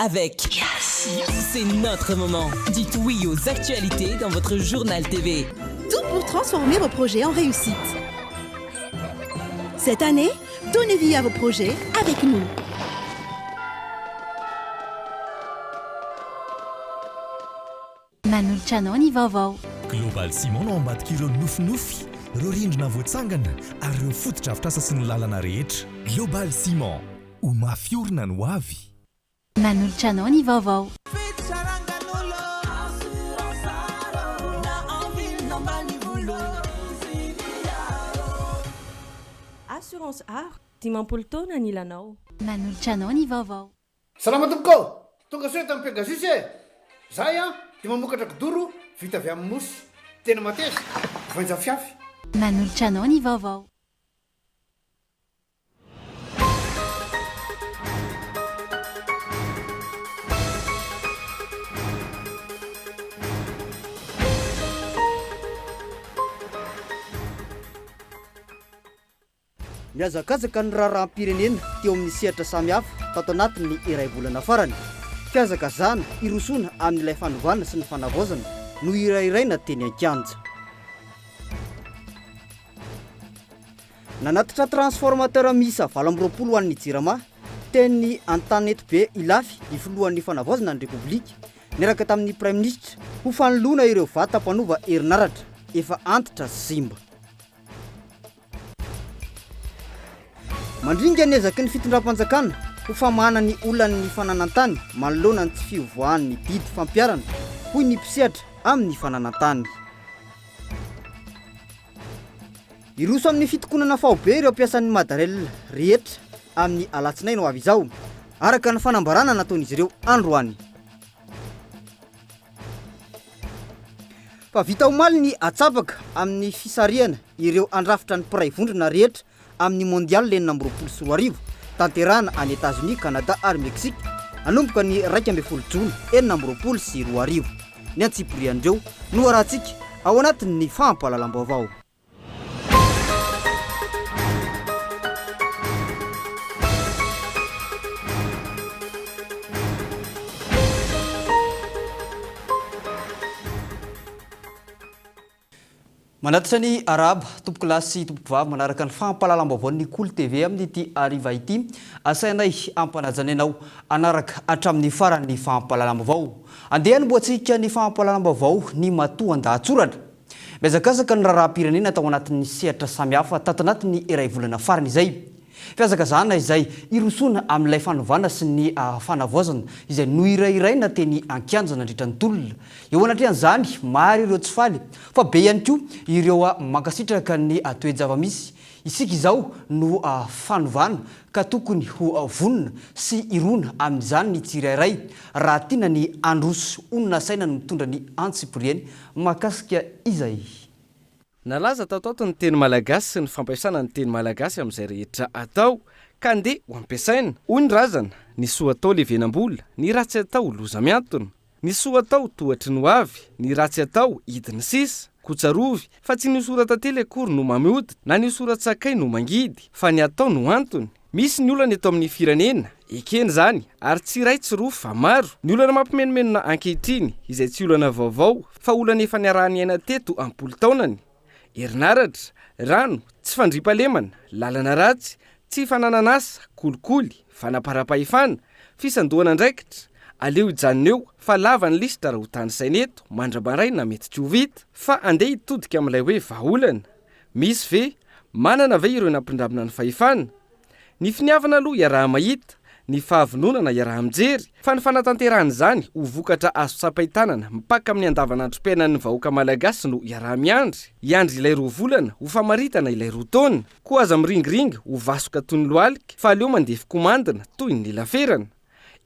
avec C'est notre moment. Dites oui aux actualités dans votre journal TV. Tout pour transformer vos projets en réussite. Cette année, donnez vie à vos projets avec nous. Manolotra ny vaovao. Global Ciment no ambadik'ireo nofinofy, ireo rindrina voatsangana ary ireo fotodrafitrasa sy ny lalana rehetra. Global Ciment, ho mafy orina no avy. Manolotra ny vaovao. Assurance art, dimampolo taona ny ilanao. Manolotra ny vaovao. Salama tompoko, tonga soa tamin'ny Pegasus e. Zahay dia mamokatra kidoro vita avy amin'ny mosy. Tena mateza, voanja fiafy. Manolotra ny vaovao. Miazakazaka ny raharaham-pirenena teo amin'ny sehatra samihafa tato anatin'ny iray volana farany. Fiazakazana irosoana amin'ilay fanovana sy ny fanavaozana no irairaina teny an-kianja. Nanatitra transformateur miisa 20 ho an'ny Jirama teny an-tanety be Ilafy ny filohan'ny fanavaozana ny Repoblika niaraka tamin'ny Prime Ministre ho fanoloana ireo vatam-panova herinaratra efa antitra simba. Mandringa ny ezaky ny fitondram-panjakana ho famahana ny olana ny fananantany manoloana ny tsy fivoahan'ny didy fampiarana hoy ny mpisehatra amin'ny fananantany. Iroso amin'ny fitokonana faobe ireo mpiasan'ny Madarel rehetra amin'ny alatsinainy ho avy izao araka ny fanambarana nataon'izy ireo androany. Fa vita omaly ny atsapaka amin'ny fisariana ireo andrafitra ny mpiray vondrona rehetra amin'ny mondial lenina amby 24 tanterahana any États-Unis, Canada ary Mexique anomboka ny 12 Jona 2022. Ny antsipiriandreo no arahantsika ao anatin'ny fampahalalam-baovao. Manatitra ny araba tompoko lahy sy tompoko vavy manaraka ny fampahalalam-baovao ny Kolo TV amin'ny ity ariva ity. Asainay ampanajana ianao anaraka hatramin'ny faran'ny fampahalalam-baovao. Andeha anomboantsika ny fampahalalam-baovao ny matoan-dahatsoratra. Miazakazaka ny raharaham-pirenena tao anatin'ny sehatra samihafa tato anatin'ny iray volana farany izay. Fiazakazana izay irosoana amin'ilay fanovana sy ny fanavaozana izay no irairaina teny an-kianja nandritra ny tolona. Eo anatrehan'izany maro ireo tsy faly fa be ihany koa ireo mankasitraka ny toe-java-misy. Isika izao no fanovana ka tokony ho vonona sy irona amin'izany ny tsirairay raha tiana ny androso onona saina no mitondra ny antsipiriany makasika izay. Nalaza tato ny teny malagasy sy ny fampiasana ny teny malagasy amin'izay rehetra atao ka andeha ho ampiasaina. Hoy ny razana, ny soa atao levenam-bola, ny ratsy atao loza miantona, ny soa atao tohatry ny hoavy, ny ratsy atao hidiny sisa, kotsarovy, fa tsy ny sorata tely akory no mamiody, na ny soratsakay no mangidy, fa ny atao no antony. Misy ny olana eto amin'ny firenena, ekeny zany, ary tsy ray tsy roa fa maro. Ny olana mampimenomena ankehitriny, izay tsy olana vaovao, fa olana efa niarahany aina teto ampolo taonany. Herinaratra, rano, tsy fandripalemana, lalana ratsy, tsy fanananasa, kolikoly, fanaparapahifana, fisandohana andraikitra. Aleo ijanona eo fa lava ny lisitra raha ho tany saineto, mandrabaraina mety tsy ho vita, fa andeha hitodika amin'ilay hoe vahaolana. Misy ve, manana ve ireo nampindramina ny fahefana? Ny finiavana aloha iaraha mahita, ny fahavononana iaraha mijery, fa ny fanatanterahana izany ho vokatra azo tsapaitanana mipaka amin'ny andavanandrom-piainan'ny vahoaka malagasy no iaraha miandry. Iandry ilay roa volana ho famaritana ilay roa taona, koa aza miringiringy ho vasoka toy ny lohalika, fa aleo mandefy komandina toy ny laferana.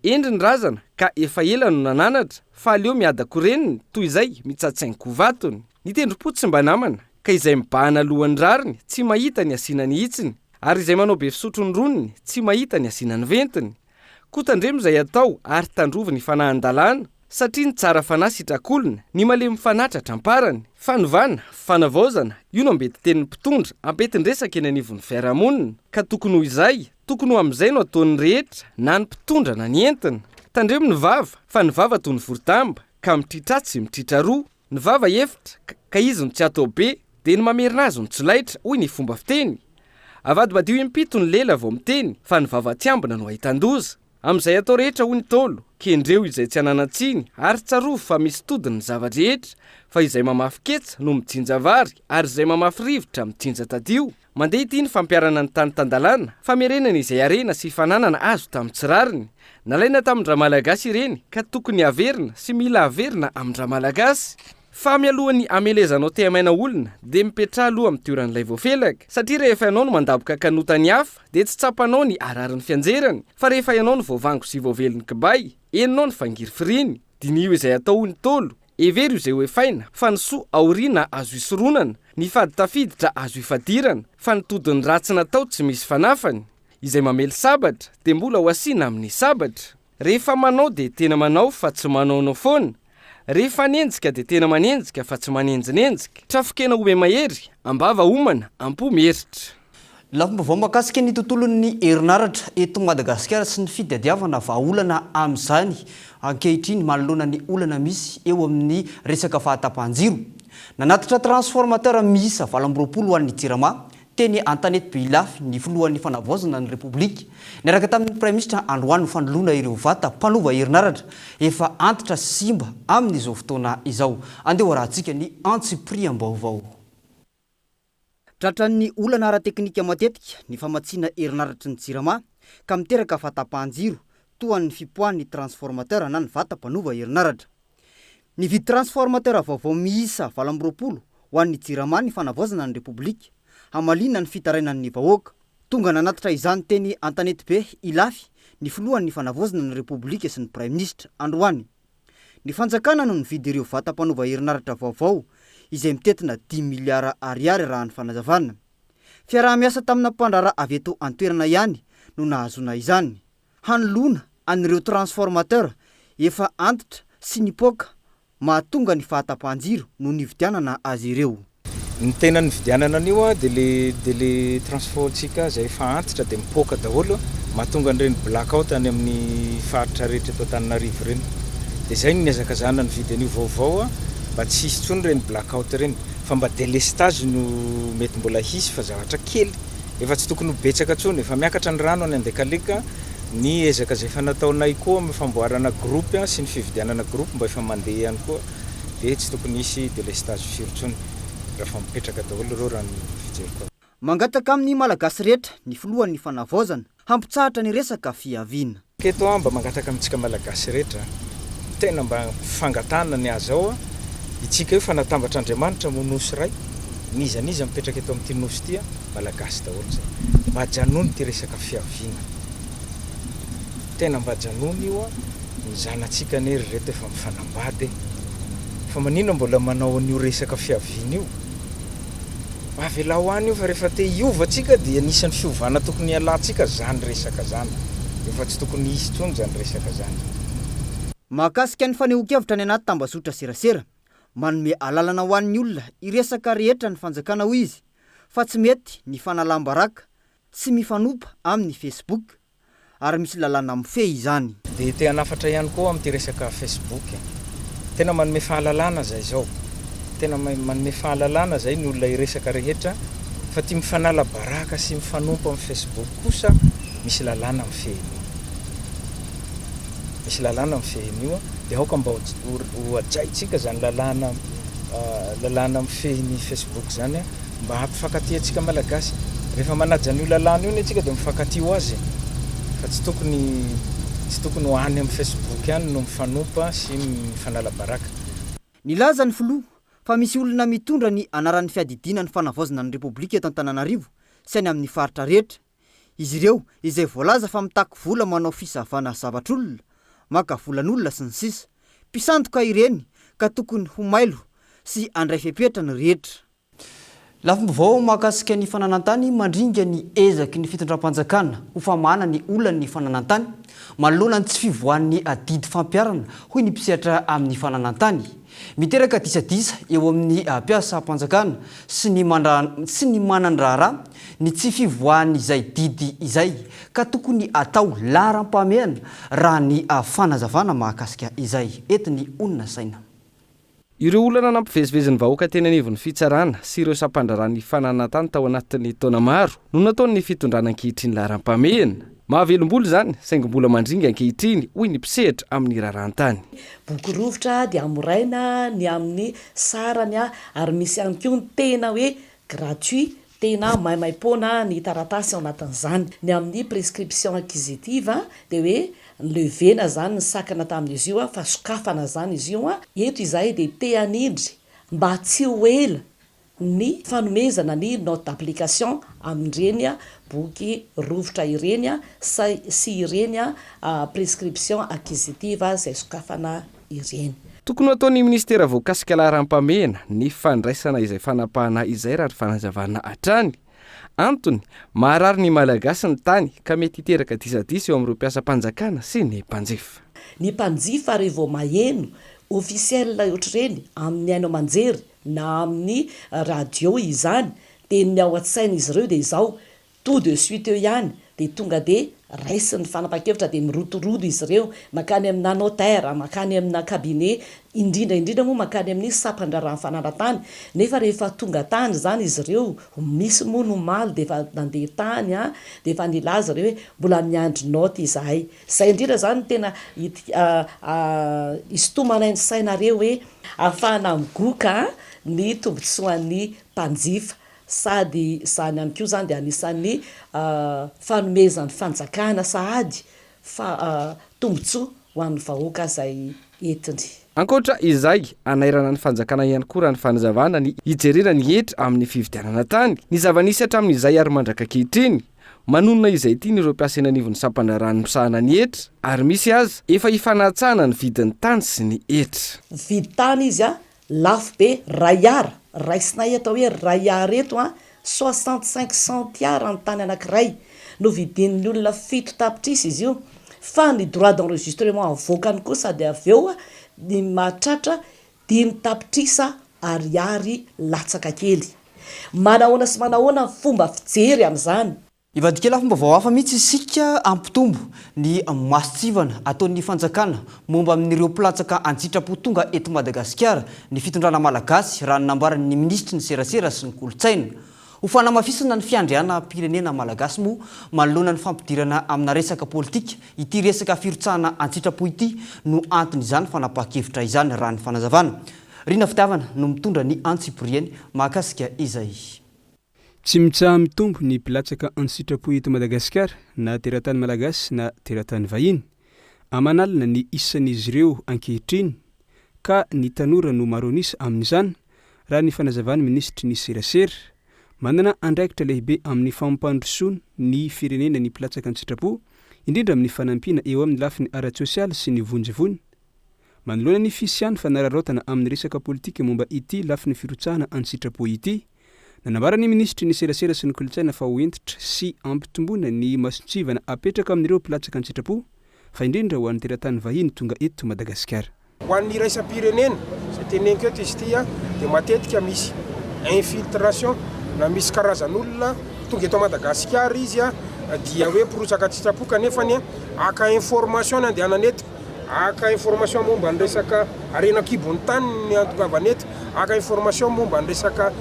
Endry ny razana ka efa ela no nananatra, fa aleo miada koreniny toy izay mitsatsaingy kovatony. Ny tendrom-po tsy mba namana, ka izay mibahana lohan'ny rariny tsy mahita ny asinany hitsiny, ary izay manao be fisotro ny roniny tsy mahita ny asinany ventiny. Kotandremo izay atao ary tandrovo ny fanahan-dalàna, satria ny tsara fanahy sitrakolona, ny malemy fanatratra amparany. Fanovana, fanavaozana, io no ambety tenin'ny mpitondra, ambetin-dresaka eny anivon'ny fiarahamonina. Ka tokony ho izay, tokony ho amin'izay no ataon'ny rehetra, na ny mpitondra na ny entina. tandreo ny vava fa ny vava toy ny vorotamba ka mitritra tsy mitritra roa ny vava efitra ka izy no tsy atao be dia ny mamerina azy no tsy laitra hoy ny fomba fiteny avadibadio impito ny lela vao miteny fa ny vava tsy ambina no ahitan-doza amin'izay atao rehetra hoy ny tolo kendreo izay tsy ananatsiny ary tsaroa fa misy todiny ny zava-drehetra fa izay mamafy ketsa no mijinja vary ary izay mamafy rivotra mijinja tadio mandeha ity ny fampiarana ny tany tandalana famerenana izay arena sy fananana azo tamin'ny tsirariny nalaina tamin-dra malagasy ireny ka tokony averina sy mila averina amin-dra malagasy fa mialohany amelezanao te-maina olona dia mipetra aloha amin'ny toeran'ilay voafelaka satria rehefa ianao no mandaboka kanotany hafa dia tsy tsapanao ny ararin'ny fianjerany fa rehefa ianao no voavango sy voavelon'ny kibay eninao ny fangiry firiny dinio izay atao hoy ny tolo every izay hoefaina fa ny soa aoriana azo isoronana ny fady tafiditra azo ifadirana fa ny todiny ratsy natao tsy misy fanafany izay mamely sabatra dia mbola ho asiana amin'ny sabatra rehefa manao dia tena manao fa tsy manaonao foana rehefa nenjika dia tena manenjika fa tsy manenjinenjika trafokena ome mahery ambava homana ampo mieritra lafomba makasika ny tontolon'ny herinaratra eto Madagasikara sy ny fitadiavana vahaolana amin'izany ankehitriny manoloana ny olana misy eo amin'ny resaka fahatapahan-jiro nanatitra transformateur miisa 20 ho an'ny Jirama teny Antanety Beilafy ny filohan'ny fanavaozana ny Repoblika niaraka tamin'ny Prime Ministre Androany fanoloana ireo vata mpanova herinaratra efa antitra simba amin'izao fotoana izao andeha rahantsika ny antsipriam-baovao tratran'ny olana ara-teknika matetika ny famatsiana herinaratra ny Jirama ka miteraka fahatapahan-jiro toan'ny fipoahan'ny transformateur na ny vata mpanova herinaratra ny vidy transformateur vaovao miisa 20 ho an'ny Jirama ny fanavaozana ny Repoblika hamalina ny fitarainan'ny vahoaka tonga nanatitra izany teny Antanety be Ilafy ny filohan'ny fanavaozana ny Repoblika sy ny Prime Ministre Androany ny fanjakana no nividy ireo vata mpanova herinaratra vaovao izay mitetina 10 miliara ariary raha ny fanazavana fiaraha-miasa tamina mpandrara avy eto an-toerana ihany no nahazona izany hanolona an'ireo transformateur efa antitra sy nipoaka mahatonga ny fahatapahan-jiro no nividianana azy ireo ny tena nividianana anio dia le transportsika zay efa antitra dia mipoaka daholo mahatonga an'ireny blackout any amin'ny faritra rehetra eto Antananarivo ireny dia zay no niazaka zana ny vidy an'io vaovao mba tsy hisy tsony ireny blackout ireny fa mba délestage no mety mbola hisy fa zavatra kely efa tsy tokony ho betsaka tsony efa miakatra ny rano any andekaleka ny ezaka zay efa nataonay koa amin'ny famboarana groupe sy ny fividianana groupe mba efa mandeha ihany koa dia tsy tokony hisy délestage firy tsony raha mipetraka daholo ireo raha ny fijeriko mangataka amin'ny malagasy rehetra ny filohan'ny fanavaozana hampitsahatra ny resaka fiaviana keto mba mangataka amintsika malagasy rehetra tena mba fangatana ny azy ao itsika io fa natambatra Andriamanitra monosy ray nizaniza mipetraka eto amin'ity nosy ity malagasy daholo zay mba janony ty resaka fiaviana tena mba janony io ny zanatsika nery reto efa mifanambady fa manino mbola manao an'io resaka fiaviana io avela ho any io fa rehefa te hiovatsika dia anisan'ny fiovana tokony hialantsika zany resaka zany efa tsy tokony hisy tsony zany resaka zany mahakasika ny fanehoan-kevitra ny anaty tambazotra serasera manome alalana ho an'ny olona iresaka rehetra ny fanjakana ho izy fa tsy mety ny fanalam-baraka sy mifanompa amin'ny Facebook ary misy lalàna mifehy izany dia te hanafatra ihany koa amin'ity resaka Facebook tena manome fahalalana zay zao tena manome fahalalana zay ny olona iresaka rehetra fa ty mifanala baraka sy mifanompa amin'ny Facebook kosa misy lalàna mifehin'io dia aoka mba ho ajaitsika zany lalàna mifehin'ny Facebook zany mba hampifankatia antsika malagasy rehefa manaja an'io lalàna io ny antsika dia mifankatia azy fa tsy tokony ho any amin'ny Facebook ihany no mifanompa sy mifanala baraka nilaza ny filoha fa misy olona mitondra ny anaran'ny fiadidina ny fanavaozana ny Repoblika eto Antananarivo sy any amin'ny faritra rehetra izy ireo izay voalaza fa mitaky vola manao fisavana zavatr'olona maka volan'olona sy ny sisa mpisandoka ireny ka tokony ho mailo sy andray fepetra ny rehetra lafim-baovao mahakasika ny fananantany mandringa ny ezaky ny fitondram-panjakana ho famana ny olona ny fananantany manoloana ny tsy fivoan'ny adidy fampiarana hoy ny mpisehatra amin'ny fananantany miteraka disadisa eo amin'ny mpiasa mpanjakana sy ny manandrara ny tsy fivoahany izay didy izay ka tokony atao laram-pameana raha ny fanazavana mahakasika izay etiny onona saina. Ireo olana nampivezivezin'ny vahoaka teny anivon'ny fitsarana sy ireo sampandrarany fananantany tao anatin'ny taona maro no nataony fitondrana ankehitriny laharam-pameana. Mahavelom-boly zany saingy mbola mandringa ankehitriny hoy ny mpisehatra amin'ny rarahantany. Boky rovitra dia amoraina ny amin'ny sarany ary misy ihany koa ny tena hoe gratuit tena maimaimpona ny taratasy ao anatin'izany. Ny amin'ny prescription acquisitive dia hoe levena zany ny sakana tamin'izy io fa sokafana zany izy io eto izay dia te hanindry mba tsy ho ela ny fanomezana ny note d'application amin'ireny boky rovitra ireny sy ireny prescription acquisitive izay sokafana ireny. Tokony ataon'ny ministera voakasika laharam-pameana ny fandraisana izay fanapahana izay raha fanazavana hatrany. Antony maharary ny malagasy ny tany ka mety hiteraka disadisa eo amin'ireo mpiasa-panjakana sy ny mpanjifa. Ny mpanjifa rehefa maheno ofisiel ohatr'ireny amin'ny haino aman-jery na amin'ny radio izany dia ny ao an-tsaina izy ireo dia izao tout de suite eo ihany dia tonga dia raisiny fanapa-kevitra dia mirotorodo izy ireo makany amina notaire makany amina cabinet indrindra moa makany amin'ny sampandrarany fananantany nefa rehefa tonga tany zany izy ireo misy moa no maly dia efa nandeha tany dia efa nilaza ireo hoe mbola miandry note izahay. Izay indrindra zany tena isotomanainy sainareo hoe ahafahana migoka ny tombotsoan'ny mpanjifa sady zany ihany koa zany dia anisan'ny fanomezan'ny fanjakana sahady tombotsoa ho an'ny vahoaka izay entiny. Ankoatra izay anairana ny fanjakana ihany koa raha ny fanazavana ny hijerena ny hetra amin'ny fividianana tany. Ny zava-nisy hatramin'izay ary mandraka ankehitriny manonona izay tiany ireo mpiasa eny anivon'ny sampandrarany misahana ny hetra ary misy aza efa hifanatsana ny vidin'ny tany sy ny hetra. Vidy tany izy lafo be rayara raisinay atao hoe rayara eto 65 centiara ny tany anankiray no vidin'ny olona 7 tapitrisa izy io fa ny droit d'enregistrement avoakany kosa dia avy eo ny mahatratra 5 tapitrisa ariary latsaka kely. Manahoana sy manahoana fomba fijery amin'izany. Ivadikela fomba vao hafa mihitsy isika ampitombo ny masitsivana ataon'ny fanjakana momba amin'ireo mpilatsaka anjitrapo tonga eto Madagasikara ny fitondrana malagasy raha nambaran'ny ministry ny serasera sy ny kolotsaina. Ho fanamafisana ny fiandriana pirenena malagasy moa manoloana ny fampidirana amina resaka politika ity resaka firotsahana antsitrapo ity no anton'izany fanapakevitra izany raha ny fanazavana. Rina Fitiavana no mitondra ny antsiprieny mahakasika izay. Tsy mitsaha mitombo ny mpilatsaka antsitrapo eto Madagasikara na teratany malagasy na teratany vahiny amanalina ny isan'izy ireo ankehitriny ka ny tanora no maronisa amin'izany raha ny fanazavany ministry ny serasera manana andraikitra lehibe amin'ny fampandrosoana ny firenena ny mpilatsaka antsitrapo indrindra amin'ny fanampiana eo amin'ny lafiny ara-tsosialy sy ny vonjivony. Manoloana ny fisiany fanararaotana amin'ny resaka politika momba ity lafiny firotsahana antsitrapo ity. Nanambarany ministry ny serasera sy ny kolotsaina fa hoentitra sy ampitomboana ny masontsivana apetraka amin'ireo mpilatsaka antsitrapo fa indrindra ho an'ny teratany vahiny tonga eto Madagasikara. Ho an'ny raisam-pirenena izay teneniko eto izy ity dia matetika misy infiltration na misy karazan'olona tonga eto Madagasikara izy dia hoe mpirotsaka antsitrapo kanefa ny aka information andehanana eto aka information momba ny resaka arenakibon'ny tany ny antongavana eto aka information momba ny resaka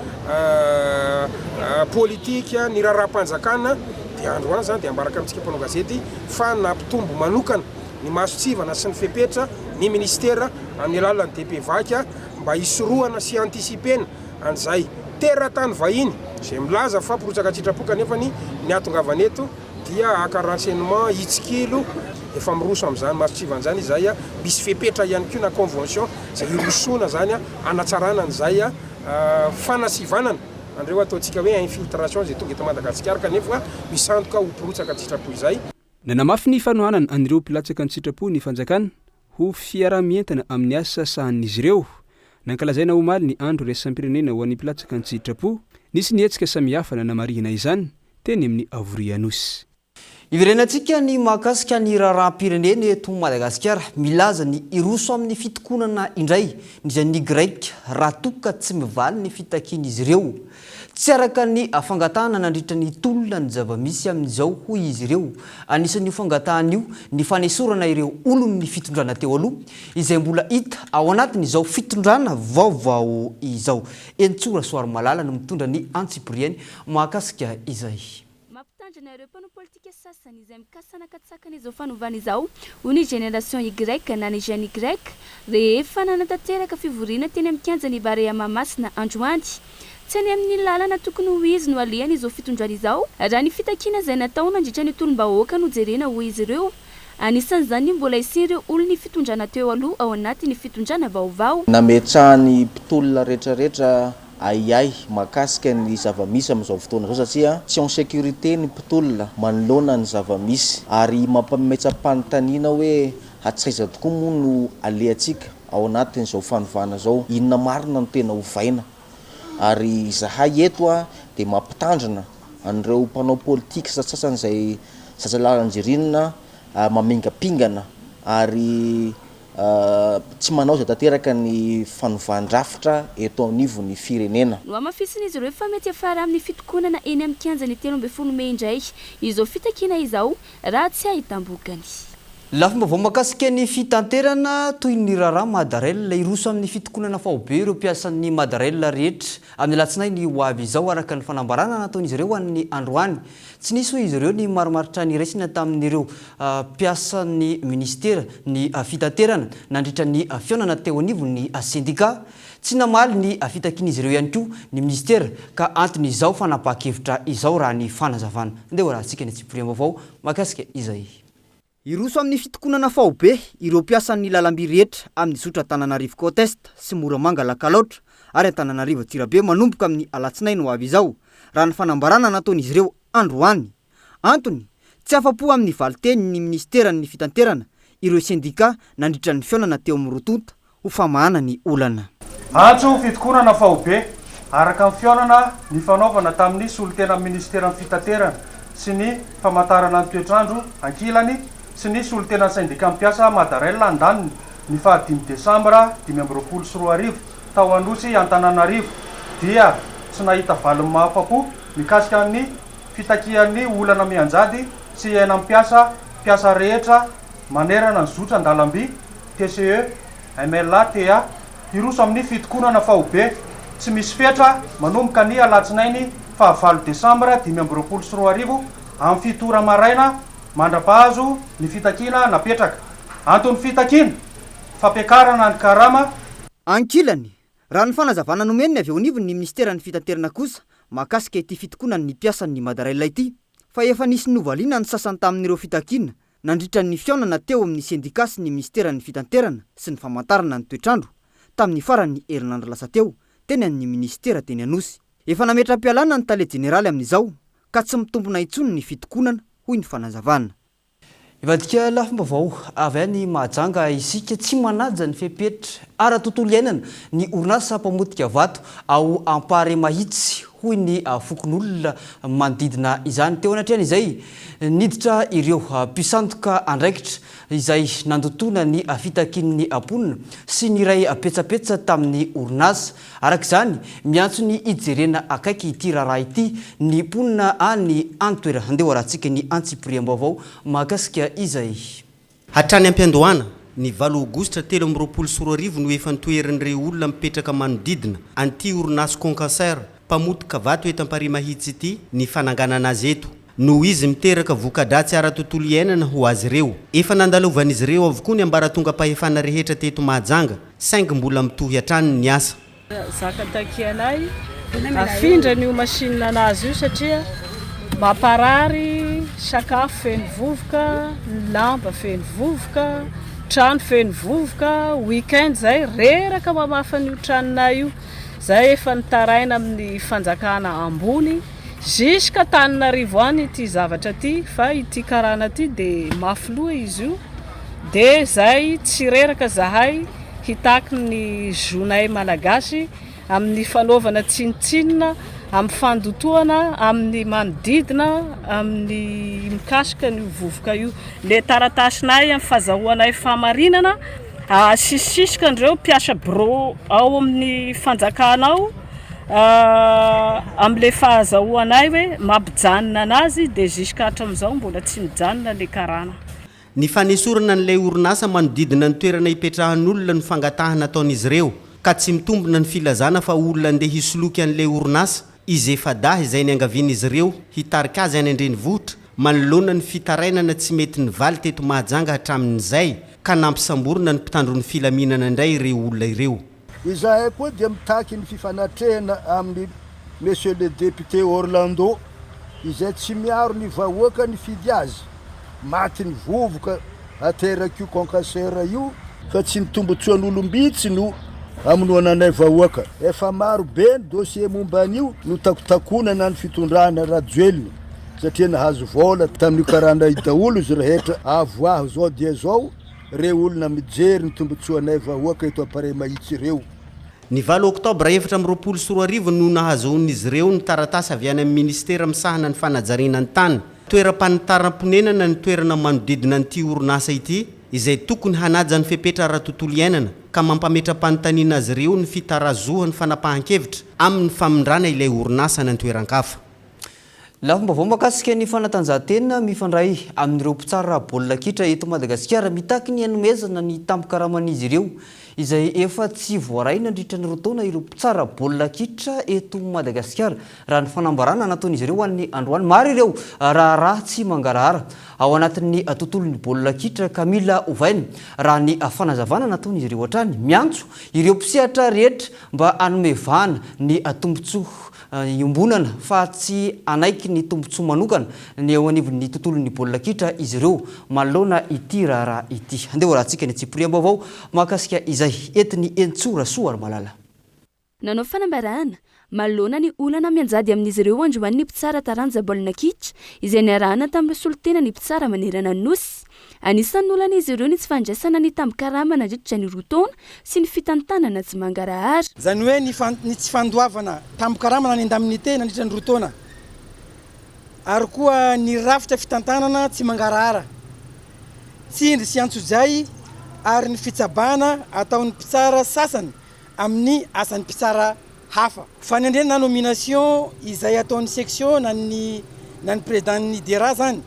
politika ny raharam-panjakana dia andro any zany dia ambaraka amintsika mpanao gazety fa nampitombo manokana ny masotsivana sy ny fepetra ny ministera amin'ny alalan'ny DP Vaky mba hisorohana sy antisipena an'izay teratany vahiny izay milaza fa mpirotsaka antsitrapo kanefa ny antongavana eto dia aka renseignement hitsikilo efa miroso amin'izany masotsivana zany izay misy fepetra ihany koa na convention izay irosona zany anatsarana an'izay fanasivanana andreo ataontsika hoe infiltration izay tonga eto Madagasikara kanefa misandoka ho mpirotsaka antsitrapo izay. Nanamafy ny fanohanana an'ireo mpilatsaka antsitrapo ny fanjakana ho fiarah-mientana amin'ny asa sahan'izy ireo. Nankalazaina omaly ny andro raisam-pirenena ho an'ny mpilatsaka antsitrapo nisy nietsika samihafa nanamarihana izany teny amin'ny Avoria Anosy. iverenantsika ny mahakasika ny raharam-pirenena eto Madagasikara milaza ny iroso amin'ny fitokonana indray ny grek raha toka tsy mivaly ny fitakian'izy ireo tsy araka ny afangatahana nandritra ny tolona ny zava-misy amin'izao hoy izy ireo anisan'ny fangatahana io ny fanesorana ireo olony fitondrana teo aloha izay mbola hita ao anatin'izao fitondrana vaovao izao Entsora Soaromalala no mitondra ny Antsiprieny mahakasika izay nareo mpano politika sasany izay mikasanakatsakana izao fanovana izao ho ny génération Y na ny jeune Y rehefa nanatanteraka fivoriana teny amin'ny kianjany Barea Mahamasina androany tsy any amin'ny lalana tokony ho izy no alehany izao fitondrana izao raha ny fitakiana izay natao nandritra ny tolom-bahoaka no jerena ho izy ireo anisan'izany mbola isin ireo olony fitondrana teo aloha ao anatin'ny fitondrana vaovao nametrahany mpitolona rehetrarehetra ayay makasika ny zava-misy amin'izao fotoana zao satria tsy en sécurité ny mpitolona manoloana ny zava-misy ary mampametsa-panontaniana hoe hatsaiza tokoa moa no alehantsika ao anatin'izao fanovana zao inona marina no tena hovaina ary zahay eto dia mampitandrina an'ireo mpanao politika sasasany izay sasalalan-jirinina mamingapingana ary tsy manao izay tanteraka ny fanovàn-drafitra eto anivon'ny firenena no amafisiny izy ireo fa mety afara amin'ny fitokonana eny amin'ny kianjany 13 Mey indray izao fitakiana izao raha tsy ahitam-bokany lafomba vao makasika ny fitanterana toy ny Rara Madarella iroso amin'ny fitokonana faobe ireo mpiasan'ny Madarella rehetra amin'ny alatsinainy ho avy izao araka ny fanambarana nataon'izy ireo amin'ny androany tsy nisy hoy izy ireo ny maromaritra ny raisina tamin'ireo mpiasan'ny ministera ny fitanterana nandritra ny fionana teo anivon'ny sindika tsy namaly ny fitakian'izy ireo ihany koa ny ministera ka antony izao fanapakevitra izao raha ny fanazavana ndeha raha antsika ny Antsiprieny vaovao makasika izay iroso amin'ny fitokonana faobe ireo mpiasan'ny lalamby rehetra amin'ny zotra Antananarivo Côte-Est sy Moramanga Lakaloatra ary Antananarivo Tirabé manomboka amin'ny alatsinainy ho avy izao raha ny fanambarana nataon'izy ireo androany antony tsy afapo amin'ny valiteny ny ministeran'ny fitanterana ireo sindika nandritra ny fionana teo amin'ny rotonta ho famahana ny olana antso fitokonana faobe araka ny fionana ny fanaovana tamin'ny solotena ministeran'ny fitanterana sy ny famantarana ny toetrandro ankilany sy ny solotena syndika mpiasa Madarella andaniny ny 5 Desambra 2024 tao Androsy Antananarivo dia tsy nahita valiny mahafapo mikasika ny fitakian'ny olana mianjady sy aina mpiasa rehetra manerana ny zotra an-dalamby TCE MLA TA iroso amin'ny fitokonana faobe tsy misy fetra manomboka ny alatsinainy 9 Desambra 2024 amin'ny fitora maraina mandrapahazo ny fitakiana napetraka antony fitakiana fampiakarana ny karama ankilany raha ny fanazavana nomeniny avy eo anivon'ny ministeran'ny fitanterana kosa mahakasika ity fitokonany ny mpiasan'ny Madarella ity fa efa nisy novaliana ny sasany tamin'ireo fitakiana nandritra ny fionana teo amin'ny sindika sy ny ministeran'ny fitanterana sy ny famantarana ny toetrandro tamin'ny faran'ny herinandro lasa teo teny amin'ny ministera teny Anosy efa nametram-pialana ny tale jeneraly amin'izao ka tsy mitombona intsony ny fitokonana hoy ny fanazavana ivadika lafomba vao avy any Mahajanga isika tsy manaja ny fepetra ara tontolo iainana ny orinasa mpamotika vato ao Ampare Mahitsy hoy ny fokon'olona manodidina izany teo anatrehany izay niditra ireo mpisandoka andraikitra izay nandotona ny fitakian'ny amponina sy ny ray petsapetsa tamin'ny orinasa araka izany miantso ny ijerena akaiky ity raharaha ity ny mponina any Antoera andeha rahantsika ny Antsiprieny vaovao mahakasika izay hatrany am-piandohana ny 7 Aogositra 2024 no efa nitoerin'ireo olona mipetraka manodidina anty orinasa Concancer mpamotika vato eto Ampare Mahitsy ity ny fananganana azy eto no izy miteraka voka-dratsy ara-tontolo iainana ho azy ireo efa nandalovan'izy ireo avokoa ny ambaratonga-pahefana rehetra teto Mahajanga saingy mbola mitohy hatrany ny asa zaka takianay afindra ny machine anazy io satria mamparary sakafo feno vovoka lamba feno vovoka trano feno vovoka weekend zay reraka mamafany io tranonay io zay efa nitaraina amin'ny fanjakana ambony jusqu'à Antananarivo any ity zavatra ty fa ity karana ty de mafloa izy io de zay tsy reraka zahay hitaky ny zonay malagasy amin'ny fanaovana tsinitsinina amin'ny fandotoana amin'ny manodidina amin'ny mikasika ny vovoka io le taratasinay amin'ny fahazahoanay famarinana sisisika andreo mpiasa bureau ao amin'ny fanjakanao amin'le fahazahoanay hoe mampijanona anazy dia jusqu'à hatramin'izao mbola tsy mijanona le karana. Ny fanesorana n'ilay orinasa manodidina ny toerana ipetrahan'olona ny fangatahana ataon'izy ireo ka tsy mitombona ny filazana fa olona andeha hisoloky an'ilay orinasa izy efa dah izay ny angavian'izy ireo hitarika azy any an-drenivohitra manoloana ny fitarainana tsy mety ny valy teto Mahajanga hatramin'izay ka nampisamborona ny mpitandro ny filaminana indray ireo olona ireo. Izahay koa dia mitaky ny fifanatrehana amin'ny monsieur le député Orlando izay tsy miaro ny vahoaka ny fidy azy maty ny vovoka ateraka io concassera io fa tsy nitombontsoan'olombitsy no amonoananay vahoaka efa maro be ny dossier momba an'io no takotakonana ny fitondrana rajoeliny satria nahazo vola tamin'io karanay daholo izy rehetra avoaho zao dia zao reo olona mijery ny tombontsoanay vahoaka eto apare mahitsy ireo. Ny 9 oktobra 2024 no nahazoan'izy ireo ny taratasy avy any amin'ny ministera misahana ny fanajariana ny tany toeram-panitaram-ponenana ny toerana manodidina n'ity orinasa ity izay tokony hanaja ny fepetra ara-tontolo iainana ka mampametra-panontaniana azy ireo ny fitarazohan'ny fanapahan-kevitra amin'ny famindrana ilay orinasa ny toeran-kafa. Lafim-baovao mahakasika ny fanatanjahantena mifandray amin'ireo mpitsara baolina kitra eto Madagasikara mitaky ny hanomezana ny tampo-karaman'izy ireo izay efa tsy voaray nandritra ny rotaona ireo mpitsara baolina kitra eto Madagasikara raha ny fanambarana nataon'izy ireo amin'ny androany maro ireo raha tsy mangarahara ao anatin'ny tontolon'ny baolina kitra ka mila ovaina raha ny fanazavana nataon'izy ireo hatrany miantso ireo mpisehatra rehetra mba hanomevana ny tombontsoa iombonana fa tsy anaiky ny tombontsoa manokana ny eo anivon'ny tontolon'ny baolina kitra izy ireo manoloana ity raha ity. Andeha rahantsika ny tsiporiam-baovao mahakasika izay entiny Entsora Soar Malala. Nanao fanambarana manoloana ny olana mianjady amin'izy ireo androany ny mpitsara taranja baolina kitra izay niarahana tamin'ny solotena ny mpitsara manerana ny nosy. Anisan'ny olana izy ireo ny tsy fandraisana ny tambo-karama nandritra ny rotaona sy ny fitantanana tsy mangarahara. Zany hoe ny tsy fandoavana tambo-karama ny indemnité nandritra ny rotaona. Ary koa ny rafitra fitantanana tsy mangarahara. Tsindry sy antso-jay ary ny fitsabana ataon'ny mpitsara sasany amin'ny asan'ny mpitsara hafa. Fanendrena na nomination izay ataon'ny section na ny président-ny DERA zany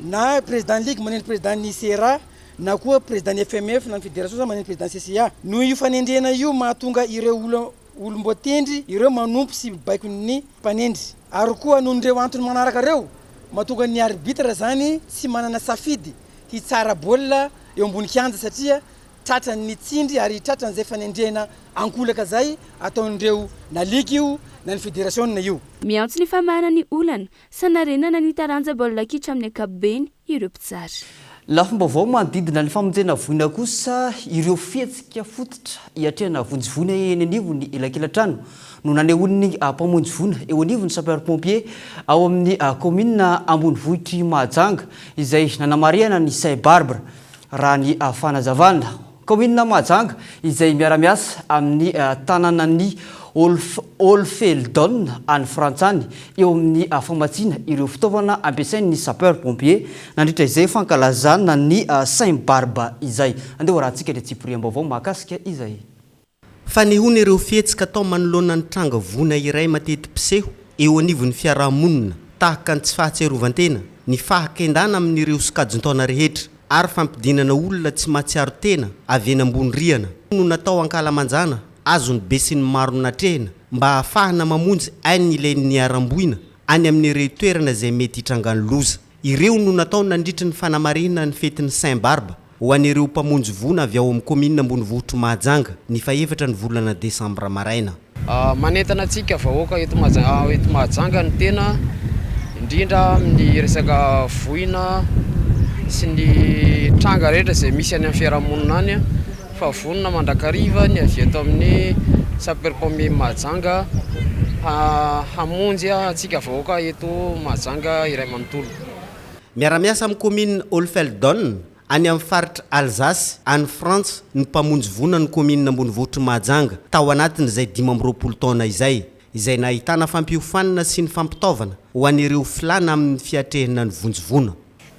na président ligue maneno président ny CRA na koa président FMF na ny fédération zany maneno président CCA. Noho io fanendrena io mahatonga ireo olom-boatendry ireo manompo sy baiko ny mpanendry. Ary koa noho ireo antony manaraka reo mahatonga ny arbitre zany tsy manana safidy hitsara baolina eo ambony kianja satria tratrany ny tsindry ary tratrany zay fanendrena ankolaka zay ataon'ireo na ligue io na ny fédération na io. Miantso ny famahana ny olana sanarenana ny taranja baolina kitra amin'ny ankapobeny ireo mpitsara. Lafim-baovao manodidina ny famonjena voina kosa ireo fihetsika fototra hiatrehana vonjivony eny anivon'ny elakelan-trano no nanehoan'ny mpamonjy voina eo anivon'ny sapeur-pompier ao amin'ny commune Ambonivohitry Mahajanga izay nanamariana ny Say Barbara raha ny fanazavana. Commune Mahajanga izay miara-miasa amin'ny tanànan'ny Olfeldon any Frantsany eo amin'ny famatsiana ireo fitaovana ampiasain'ny sapeur-pompier nandritra izay fankalazana ny Saint Barbe izay. Andeha rahantsika ny tsiporiam-baovao mahakasika izay. Fanehona ireo fihetsika tao manoloana ny tranga vona iray matety piseho eo anivon'ny fiarahamonina tahaka ny tsy fahatserovantena ny fahakendana amin'ireo sokajin-taona rehetra ary fampidinana olona tsy mahatsiaro tena avy eny ambony rihana no natao ankalamanjana azony be sy ny maro natrehina mba ahafahana mamonjy ainy ilain'ny aram-boina any amin'ireo toerana izay mety hitrangany loza. Ireo no natao nandritra ny fanamarina ny fetin'ny Saint Barbe ho an'ireo mpamonjy vona avy ao amin'ny commune Ambonivohitry Mahajanga ny faefatra ny volana Desambra maraina. Manentana antsika vahoaka eto Mahajanga ny tena indrindra amin'ny resaka voina sy ny tranga rehetra izay misy any amin'ny fiarahamonina any fa vonona mandrakariva ny avy eto amin'ny sapeur-pompier Mahajanga hamonjy antsika vahoaka eto Mahajanga iray manontolo. Miara-miasa amin'ny commune Olfeldon any amin'ny faritra Alsace any France ny mpamonjy vona ny commune Ambonivohitry Mahajanga tao anatiny izay 20 taona izay izay nahitana fampiofanana sy ny fampitaovana ho an'ireo filana amin'ny fiatrehana ny vonjovona.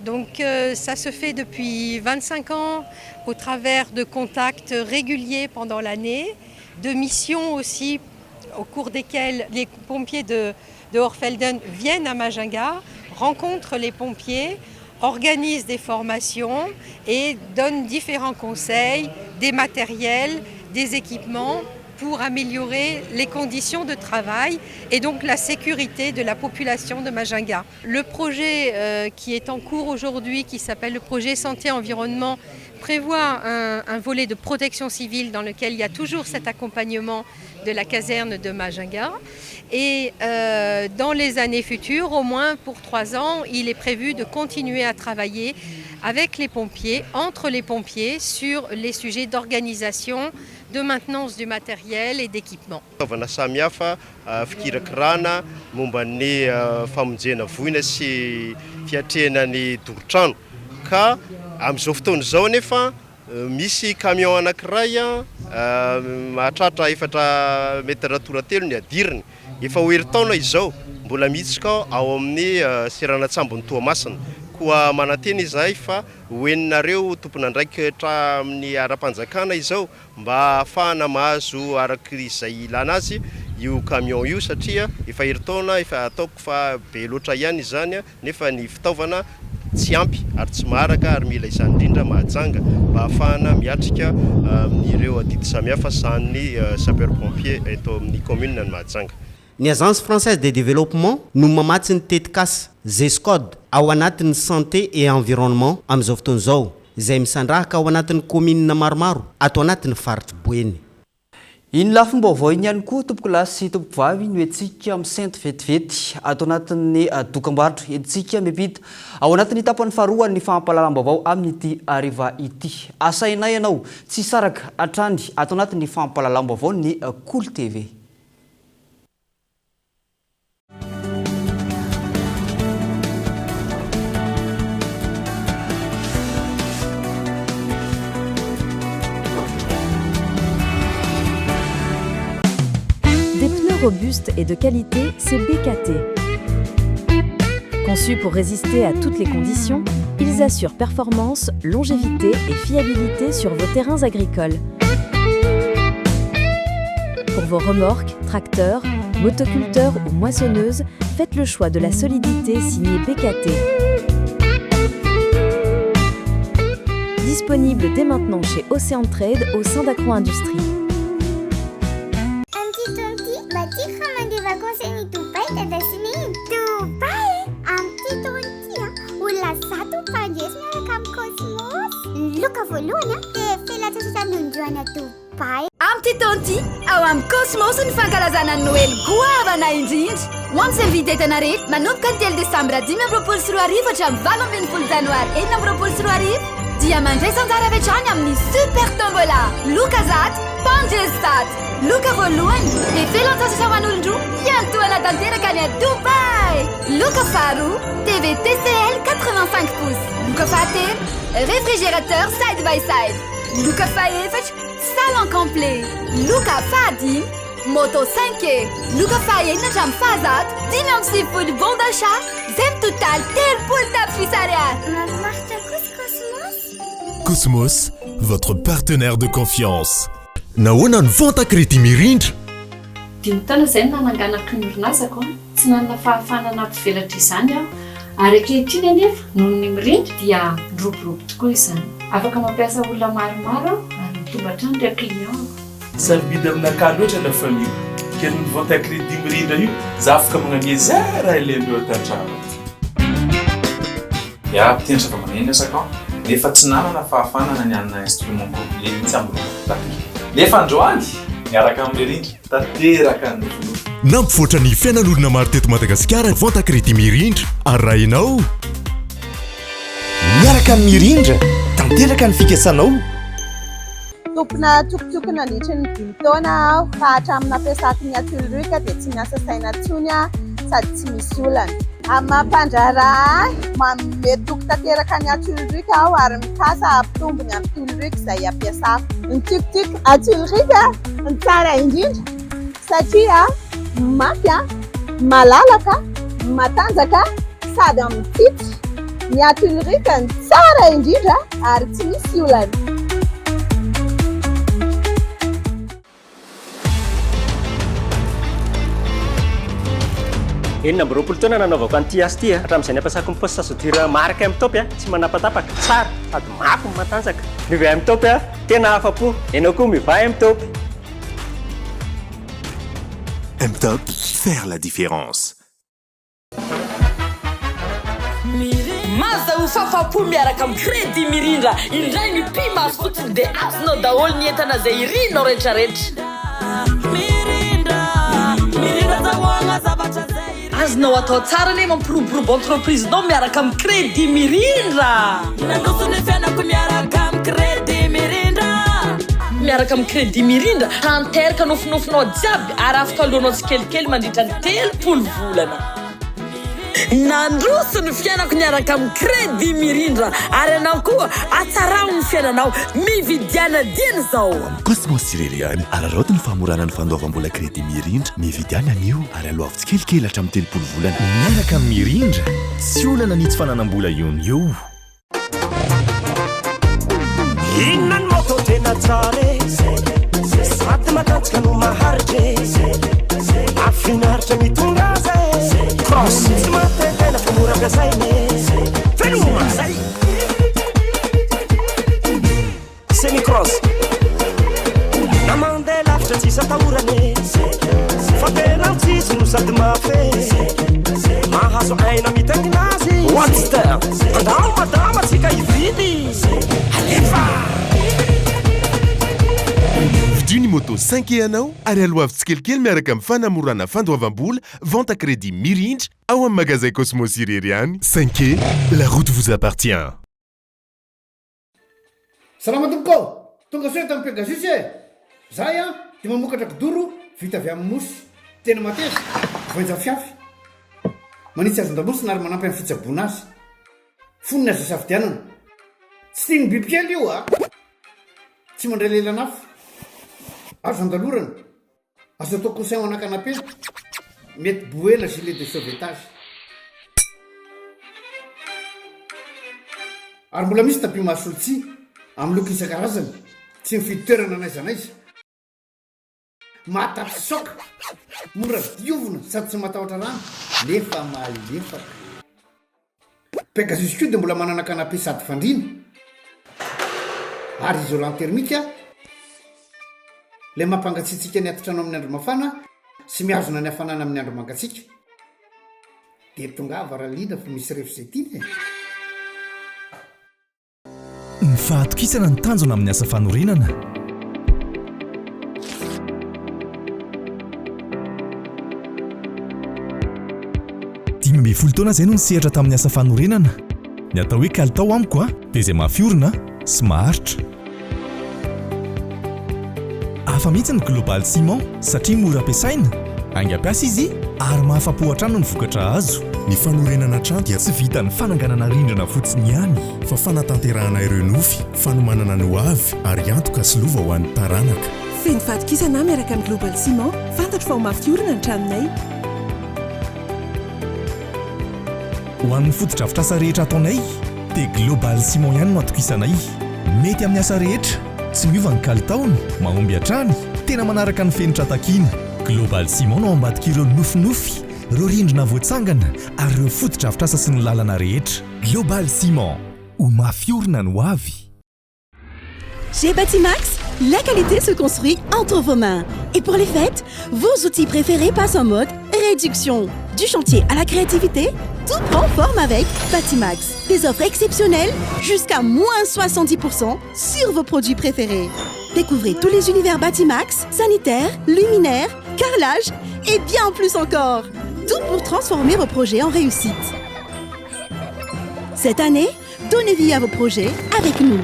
Donc ça se fait depuis 25 ans au travers de contacts réguliers pendant l'année, de missions aussi au cours desquelles les pompiers de Hochfelden viennent à Majunga, rencontrent les pompiers, organisent des formations et donnent différents conseils, des matériels, des équipements pour améliorer les conditions de travail et donc la sécurité de la population de Majunga. Le projet qui est en cours aujourd'hui, qui s'appelle le projet Santé-Environnement, prévoit un volet de protection civile dans lequel il y a toujours cet accompagnement de la caserne de Majunga. Et dans les années futures, au moins pour 3 ans, il est prévu de continuer à travailler avec les pompiers, entre les pompiers, sur les sujets d'organisation, de maintenance du matériel et d'équipement. Fitaovana samihafa fikirakirana momba ny famonjena voina sy fiatrehana ny dorotrano ka amin'izao fotoana izao nefa misy camion anankiray mahatratra 4 metatra toratelo ny adiriny efa ho herintaona izao mbola mihitsika ao amin'ny Seranan-tsambon'ny Toamasina koa mananteny izay fa hoeninareo tompon'andraikitra amin'ny ara-panjakana izao mba ahafahana mahazo arak'izay ilana azy io camion io satria efa herintaona efa ataoko fa be loatra ihany izany nefa ny fitaovana tsy ampy ary tsy maharaka ary mila izany indrindra mahajanga mba ahafahana miatrika amin'ireo adidy samihafa sahan'ny sapeur-pompier eto amin'ny commune ny Mahajanga. Ny Agence Française de Développement no mamatsy ny tetikasa ZESCOD ao anatin'ny santé et environnement amin'izao fotoana izao izay misandrahaka ao anatin'ny commune maromaro ato anatin'ny faritra Boeny. Iny lafim-baovao iny ihany koa tompoko lahy sy tompoko vavy no etsika amin'ny sainte vetivety ato anatin'ny dokam-barotra etsika miampita ao anatin'ny tapany faharoa ny fampahalalam-baovao amin'ity hariva ity. Asainay ianao tsy saraka hatrany ato anatin'ny fampahalalam-baovao ny Cool TV. Des pneus robustes et de qualité, c'est BKT. Conçus pour résister à toutes les conditions, ils assurent performance, longévité et fiabilité sur vos terrains agricoles. Pour vos remorques, tracteurs, motoculteurs ou moissonneuses, faites le choix de la solidité signée BKT. Disponible dès maintenant chez Océan Trade au sein d'Agro-Industrie. Amty taonty ao amin'ny Cosmos ny fankalazana ny Noël goavana indrindra ho amin'ny servitetana rehetra manomboka ny 3 desambra 2024 hatramin'ny 20 janoary 2024 dia mandray sanjara avy hatrany amin'ny super tombola loka zato Pangestat loka voalohany dia felan-tsasatra ho an'olon-droa iantoana tanteraka any a Dubai. Loka faharoa TV TCL 85 pouces. Loka fahatelo réfrigérateur side by side. Loka fahaefatra salon complet. Loka fahadimy moto 5e. Loka fahaenina hatramin'ny fahazato 5 bon d'achat zay total 30 tapitrisa ariary. Mahafinaritra kosa Cosmos. Cosmos, votre partenaire de confiance. Nahoana ny vente crédit mirindra? Dimy taona izay nananganako ny orinasako tsy nanana fahafahana ampivelatra izany aho ary ankehitriny anefa noho ny mirindra dia roboroby tokoa izany. Afaka mampiasa olona maromaro ary mitomba hatrany ireo client. Sarobidy aminakany loatra la famille kely ny vente crédit mirindra io za afaka magnamezara ilendreo tantrano. Ya pitendra fa maneno sakao nefa tsy nanana fahafahana ny anna instrument complet mihitsy amin'ny roboroby. Nefa androany miaraka amin'ny rindra tanteraka ny nofo. Nampivoatra ny fiainan'olona maro teto Madagasikara vente crédit mirindra ary raha ianao miaraka amin'ny mirindra tanteraka ny fikasanao. Tompona tsokotsoky nandritra ny 5 taona aho fa hatramin'ny ampiasako ny atolotroka dia tsy miasa saina intsony sady tsy misy olana. Amin'ny mampandraraha manome toko tanteraka ny atolotroka aho ary mikasa ampitombony amin'ny tolotroka izay ampiasako. Ny tsikotsiko atolotroka ny tsara indrindra satria mafy a malalaka matanjaka sady amin'ny tity ny atolorikany tsara indrindra ary tsy misy olana enina amby roapolo taona nanaovako an'ity asy ity hatramin'izay ny ampiasako ny poste sasodira marika amin'ny topy tsy manapatapaka tsara sady mafy matanjaka mivay amin'ny topy tena afa-po ianao koa mivay amin'ny topy M-Top, faire la différence. Mazda ufafapo miaraka amin'ny crédit mirindra indray ny pima fotsiny dia azonao daholo ny entana izay irinao rehetrarehetra azonao atao tsara ne mampiroborobo entreprise nao miaraka amin'ny crédit mirindra nandosony fianako miaraka amin'ny crédit mirindra miaraka amin'ny crédit mirindra tanteraka nofinofinao jiaby ary afaka alohanao tsikelikely mandritra ny 3 volana nandroso ny fianako niaraka amin'ny crédit mirindra ary anao koa atsarao ny fiainanao mividiana diany zao Cosmos Sireliane araroty ny famorana ny fandoavam-bola crédit mirindra mividiana anio ary aloha avitsikelikely hatramin'ny 3 volana miaraka amin'ny mirindra tsy olana ny tsy fananam-bola io inona ny moto tena tsara sady matanjaka no maharitra afinaritra mitonga zay cross tsy matetena famoraka zaine fenoma zay semi cross namandeha lavitra tsisy atahorane fa tena tsisy no sady mafe mahazo aina mitainginazy watster andao madama tsika ividy alefa Vidiny moto 5 anao ary aloha tsikelikely miaraka amin'ny fanamorana fandoavam-bola vente à crédit mirindra ao amin'ny magasin Cosmos Sireliane 5 la route vous appartient. Salama tompoko tonga soa tamin'ny Pegasus zahay dia mamokatra kidoro vita avy amin'ny mosy tena mateza voenja fiafy manitsy azon-damosina ary manampy amin'ny fitsaboana azy fonina azo safidianana tsy tiany bibikely io tsy mandray lelanafo azo andalorana azo atao coussin anakanapé mety boela gilet de sauvetage ary mbola misy tapis masolotsi amin'ny loko isan-karazany tsy mifidy toerana n'aiza n'aiza matatsy soka mora diovina sady tsy matahotra rano nefa malefaka Pegasus koa dia mbola manana canapé sady fandrina ary isolant thermique le mampangatsiatsika ny atitrano amin'ny andro mafana sy mihazona ny hafanana amin'ny andro mangatsiaka dia tonga varalina fa misy refizety ny fahatokisana ny tanjona amin'ny asa fanorenana dimy amby folo taona izay no nisehatra tamin'ny asa fanorenana ny atao hoe kalitao amiko dia izay mahafiorina sy maharitra hafa mihitsy ny global ciment satria mora ampiasaina angampiasa izy ary mahafa-po hatrano ny vokatra azo ny fanorenana trano dia tsy vita ny fananganana rindrina fotsiny ihany fa fanatanterahana ireo nofy fanomanana ny hoavy ary antoka sy lova ho an'ny taranaka feno fatokisana miaraka amin'ny global ciment fantatro fa ho mafiorina ny tranonay ho an'ny fotodrafitrasa rehetra ataonay dia global ciment ihany no atokisanay mety amin'ny asa rehetra tsy miova ny kalitaony mahomby hatrany tena manaraka ny fenitra takiana global ciment no ambadika ireo nofinofy ireo rindrina voatsangana ary ireo fotodrafitrasa sy ny lalana rehetra global ciment ho mafiorina ny hoavy. Chez Batimax, la qualité se construit entre vos mains. Et pour les fêtes, vos outils préférés passent en mode réduction. Du chantier à la créativité, tout prend forme avec Batimax. Des offres exceptionnelles, jusqu'à moins 70% sur vos produits préférés. Découvrez tous les univers Batimax, sanitaire, luminaire, carrelage et bien plus encore. Tout pour transformer vos projets en réussite. Cette année, donnez vie à vos projets avec nous.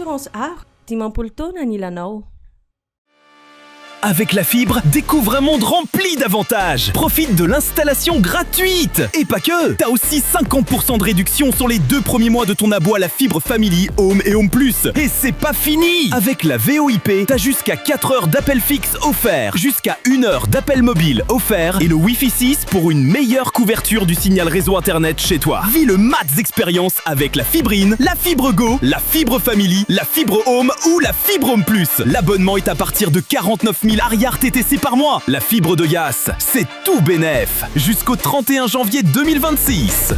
assurance art dimampolo taona ny ilanao. Avec la fibre, découvre un monde rempli d'avantages. Profite de l'installation gratuite. Et pas que, t'as aussi 50% de réduction sur les 2 premiers mois de ton abo à la fibre Family, Home et Home Plus. Et c'est pas fini. Avec la VoIP, t'as jusqu'à 4 heures d'appel fixe offert, jusqu'à 1 heure d'appel mobile offert et le Wi-Fi 6 pour une meilleure couverture du signal réseau internet chez toi. Vis le max expérience avec la fibrine, la fibre Go, la fibre Family, la fibre Home ou la fibre Home Plus. L'abonnement est à partir de 49 000 arrière TTC par mois. La fibre de Yas, c'est tout bénef. Jusqu'au 31 janvier 2026.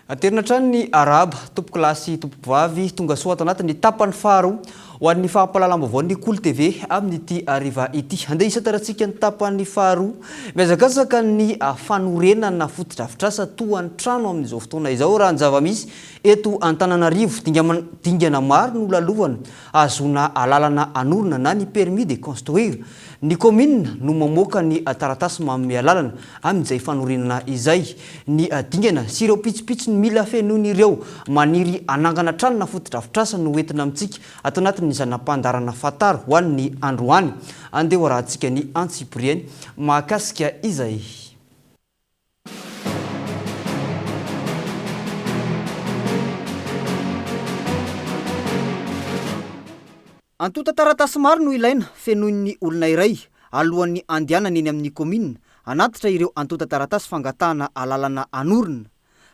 Aterina trano ny araba tompo klasy tompo vavy tonga soa tanatin'ny tapany faharoa ho an'ny fahampalalam-baovao ny Cool TV amin'ity ariva ity. Andeha isataratsika ny tapany faharoa miazakazaka ny fanorenana fotodrafitrasa toan'ny trano amin'izao fotoana izao raha ny zava-misy eto Antananarivo dingana maro no lalovana azona alalana anorina na ny permis de construire. Ny commune no mamoaka ny taratasy manome alalana amin'izay fanorenana izay. Ny dingana sy ireo pitsopitsy ny mila fenony ireo maniry anangana trano na fotodrafitrasa no entina amintsika ato anatin'ny zanam-pandarana fataro ho an'ny androany. Andeha ho rahantsika ny Antsiprieny mahakasika izay. Antota taratasy maro no ilaina fenoin'ny olona iray alohan'ny andianana eny amin'ny commune anatitra ireo antota taratasy fangatahana alalana anorina.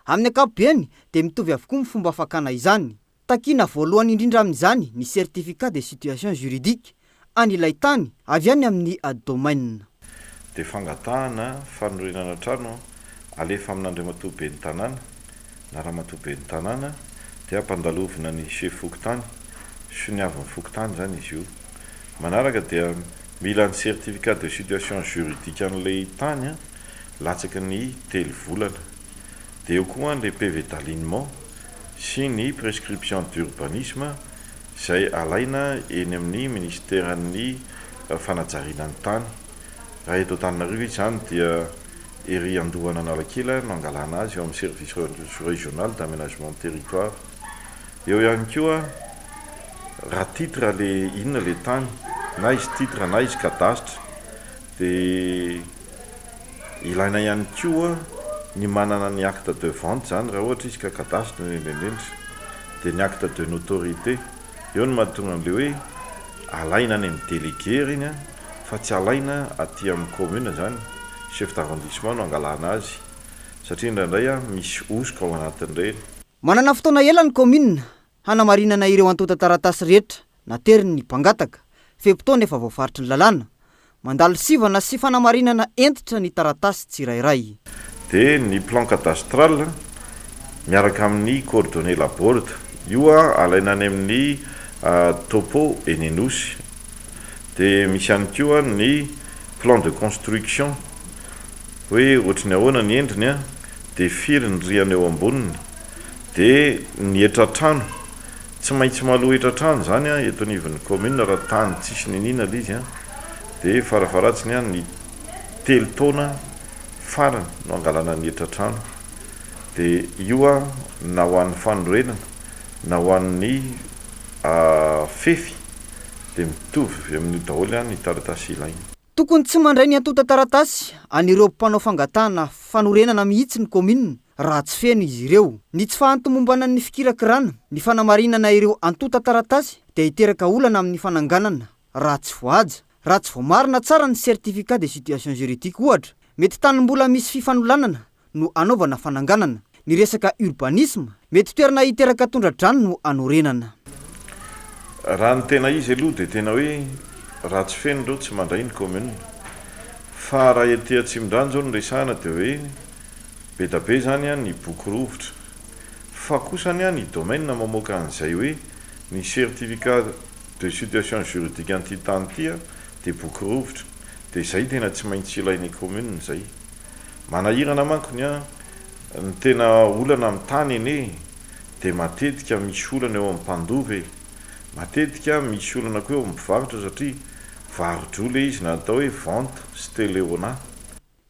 Amin'ny ankapobeny dia mitovy avokoa ny fomba fakana izany. Takina voalohany indrindra amin'izany ny certificat de situation juridique an'ilay tany avy any amin'ny domaine. Dia fangatahana fanorenana trano alefa amin'Andriamatoabe ny tanàna na Ramatoabe ny tanàna dia ampandalovina ny chef fokontany sy ny avin'ny fokontany zany izy io. Manaraka dia mila ny certificat de situation juridique an'ilay tany latsaky ny 3 volana. Dia eo koa ny PV d'alignement sy ny prescription d'urbanisme izay alaina eny amin'ny ministèren'ny fanajariana ny tany. Raha eto Antananarivo izany dia ery andohana Analakely no angalana azy eo amin'ny service régional d'aménagement territoire. Eo ihany koa raha titre le inona le tany na izy titre na izy cadastre dia ilaina ihany koa ny manana ny acte de vente zany raha ohatra izy ka cadastre no indrindra dia ny acte de notoriété. Eo no mahatonga an'le hoe alaina any amin'ny délégué reny fa tsy alaina aty amin'ny commune zany chef d'arrondissement no angalana azy satria indraindray misy osoka ao anatin'ireny. Manana fotoana ela ny commune hanamarinana ireo antota taratasy rehetra nateriny ny mpangataka fepotona efa voafaritry ny lalàna mandalo sivana sy fanamarinana entitra ny taratasy tsirairay. Dia ny plan cadastral miaraka amin'ny coordonnées laborde io alaina any amin'ny topo eny Anosy. Dia misy ihany koa ny plan de construction hoe ohatrany ahoana ny endriny dia firy ny rihana eo amboniny. Dia ny etratrano tsy maintsy maloha etratrano zany eto anivon'ny commune raha tany tsisy ninina le izy dia farafaratsiny ny 3 taona farany no angalana ny etratrano. Dia io na ho an'ny fanorenana na ho an'ny fefy dia mitovy amin'ny daholo ny taratasy ilaina. Tokony tsy mandray ny antota taratasy an'ireo mpanao fangatahana fanorenana mihitsy ny commune raha tsy feno izy ireo. Ny tsy fahantomombana ny fikirakirana ny fanamarinana ireo antota taratasy dia hiteraka olana amin'ny fananganana raha tsy voaja, raha tsy voamarina tsara ny certificat de situation juridique ohatra. Mety tanimbola misy fifanolanana no anaovana fananganana. Ny resaka urbanisme mety toerana hiteraka tondra-drano no anorenana. Raha ny tena izy aloha dia tena hoe raha tsy feno ireo tsy mandray ny commune. Fa raha ety Atsimindrano zao no resahana dia hoe be da be zany ny boky rovitra. Fa kosany ny domaine mamoaka an'izay hoe ny certificat de situation juridique an'ity tany ity dia boky rovitra. Dia izay tena tsy maintsy ilain'ny commune izay. Manahirana mankony ny tena olana amin'ny tany eny dia matetika misy olana eo amin'ny mpandove, matetika misy olana koa eo amin'ny mpivarotra satria varotra le izy na atao hoe vente sy téléona.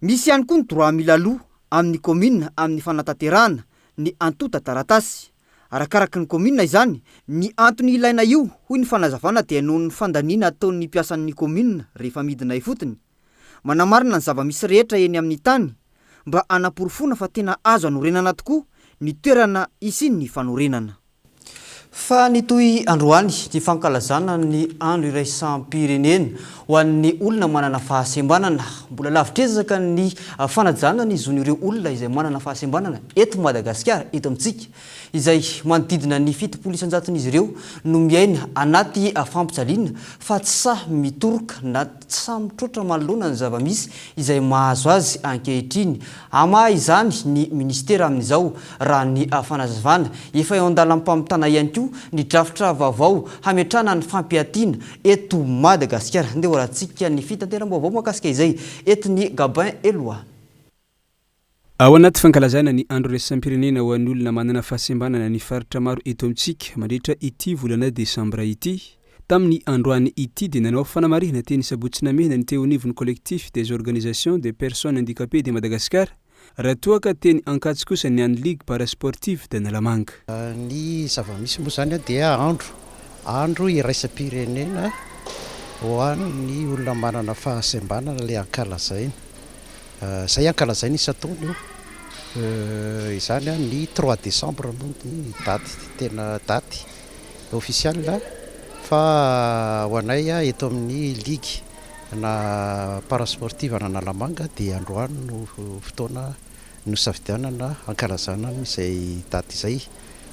Misy ihany koa ny droit milaloha amin'ny commune amin'ny fanatanterahana ny antota taratasy. Arakaraky ny commune izany, ny antony ilaina io hoy ny fanazavana dia noho ny fandaniana ataon'ny mpiasan'ny commune rehefa midina ifotony. Manamarina ny zava-misy rehetra eny amin'ny tany mba anaporofona fa tena azo anorenana tokoa ny toerana isin'ny fanorenana. Fa nitoy androany ny fankalazana ny andro iraisam-pirenena ho an'ny olona manana fahasembanana. Mbola lavitrezaka ny fanajana ny zon'ireo olona izay manana fahasembanana eto Madagasikara, eto amintsika, izay manodidina ny 700 isan-jaton'izy ireo no miaina anaty fampijaliana fa tsy sa mitoroka na tsy sa mitrotra manoloana ny zava-misy izay mahazo azy ankehitriny. Ama izany ny ministera amin'izao raha ny fanazavana efa eo an-dalam-pamitana ihany koa ny drafitra vaovao hametrana ny fampiatiana eto Madagasikara. Ndeha horantsika ny fitateram-baovao mahakasika izay eto ny Gabin Eloa. Ao anaty fankalazana ny andro iraisam-pirenena ho an'ny olona manana fahasembanana ny faritra maro eto amintsika mandritra ity volana desambra ity. Tamin'ny androany ity dia nanao fanamarihana teny sabotsy mena ny teo nivon'ny collectif des organisations des personnes handicapées de Madagascar. Raha toa ka teny ankatso kosa ny an'ny ligue parasportive de Nalamanga. Ny zava-misy moa zany dia andro iraisam-pirenena ho an'ny olona manana fahasembanana le ankalazaina. Zay ankalazaina isan-taona io. Izany ny 3 décembre moa ny daty, tena daty official fa ho anay eto amin'ny ligue na parasportive na Nalamanga dia androany no fotoana no safidianana ankalazana izay daty izay.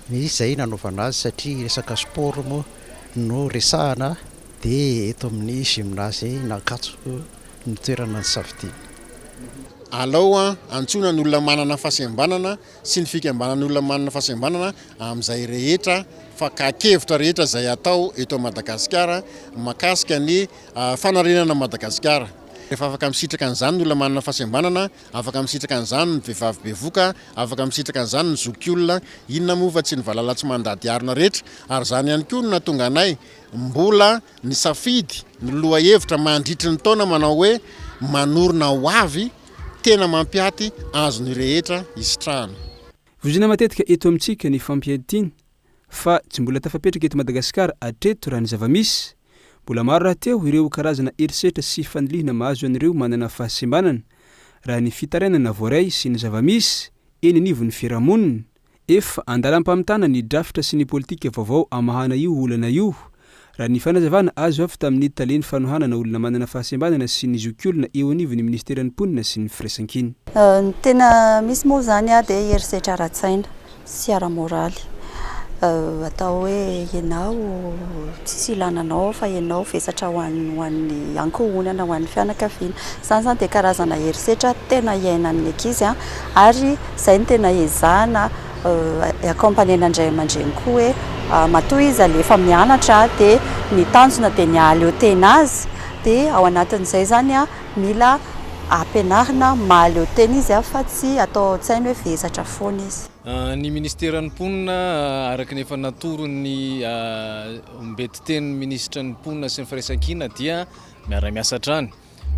Misy izay nanaovana azy satria resaka sport moa no resahana dia eto amin'ny gymnase nankatso ny toerana ny safidiana. Alao antsona ny olona manana fahasembanana sy ny fikambanan'ny olona manana fahasembanana amin'izay rehetra fa kakevitra rehetra izay atao eto Madagasikara makasika ny fanarenana Madagasikara. Rehefa afaka misitraka an'izany ny olona manana fahasembanana, afaka misitraka an'izany ny vehivavy bevoka, afaka misitraka an'izany ny zokiolona, inona moa fa tsy ny valala tsy mandady arina rehetra. Ary zany ihany koa no nahatonga anay mbola ny safidy ny loha hevitra mandritry ny taona manao hoe manorina ho avy tena mampiaty azony rehetra isitrahana. Vozina matetika eto amintsika ny fampiadina fa tsy mbola tafapetraka eto Madagasikara atreto raha ny zava-misy. Mbola maro raha teo ireo karazana herisetra sy fanilihana mahazo an'ireo manana fahasembanana raha ny fitarainana voaray sy ny zava-misy eny nivon'ny fiarahamonina. Efa andalam-pamitana ny drafitra sy ny politika vaovao amahana io olana io. Raha ny fanazavana azo avy tamin'ny taleny fanohanana olona manana fahasembanana sy ny zokiolona eo anivon'ny ministeran'ny mponina sy ny firaisan-kiny. Ny tena misy moa zany dia herisetra ara-tsaina sy ara-moraly. Atao hoe ianao tsisy ilananao fa ianao vesatra ho an'ny ankohonana ho an'ny fianakaviana. Zany zany dia karazana herisetra tena iainan'ny ankizy ary izay ny tena ezahana accompagnena indray aman-dreny koa hoe matoa izy alefa mianatra dia ny tanjona dia ny aly eo tena azy dia ao anatin'izay zany mila ampianarina maly eo tena izy fa tsy atao tsaina hoe vesatra foana izy. Ny ministeran'ny mponina araka ny efa natorony mbety teny ministra ny mponina sy ny firaisan-kina dia miara-miasa hatrany.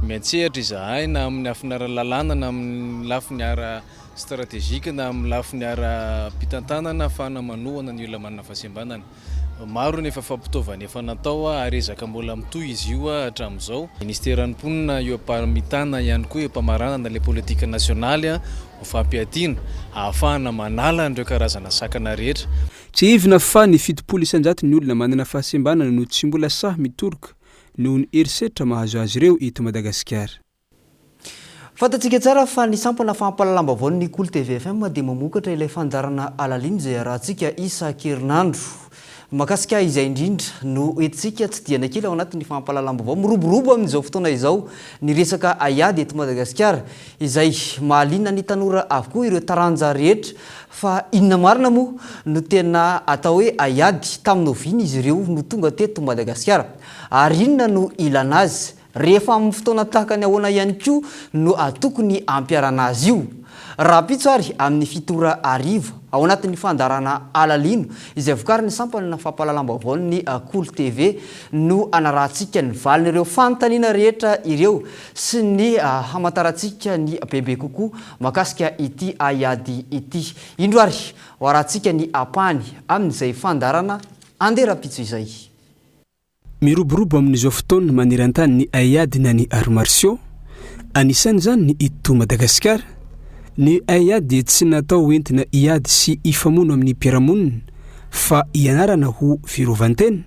Miantsehatra izahay na amin'ny lafiny ara-lalàna na amin'ny lafiny ara-stratégique na amin'ny lafiny ara-pitantanana ahafahana manohana ny olona manana fahasembanana. Maro nefa fampitaovana efa natao arezaka mbola mitohy izy io hatramin'izao. Ministeran'ny mponina eo ampamitana ihany koa eo ampamaranana le politika nasionaly ho fampiatiana ahafahana manala an'ireo karazana sakana rehetra. Tsy hivina fa ny 700 isan-jato ny olona manana fahasembanana no tsy mbola sahy mitoroka noho ny herisetra mahazo azy ireo eto Madagasikara. Fantatsika tsara fa ny sampana fampalalam-baovao ny Cool TV FM dia mamokatra ilay fanjarana alaliny izay arahantsika isan-kerinandro. Makasika izay indrindra no etsika tsy diana kely ao anatin'ny fampalalam-baovao miroborobo amin'izao fotoana izao ny resaka aiady eto Madagasikara izay mahaliana ny tanora avokoa ireo taranja rehetra fa inona marina moa no tena atao hoe aiady taminao viny izy ireo no tonga teto Madagasikara ary inona no ilana azy rehefa amin'ny fotoana tahaka ny ahoana ihany koa no atokony ampiarana azy io. raha pitsary amin'ny fitora ariva ao anatin'ny fandarana alalino izay vokariny sampana fampahalalam-baovao ny Cool TV no anarahantsika ny valin'ireo fanontaniana rehetra ireo sy ny hamantarantsika ny bebe kokoa makasika ity aiady ity. Indroary hoarantsika ny apany amin'izay fandarana anderam-pitso izay. Miroborobo amin'izao fotoana maneran-tany ny aiady na ny arts martiaux anisan'ny zany ny ito Madagasikara. Ny aiady tsy natao entina iady sy ifamono amin'ny mpiaramonina fa ianarana ho fiarovan-tena.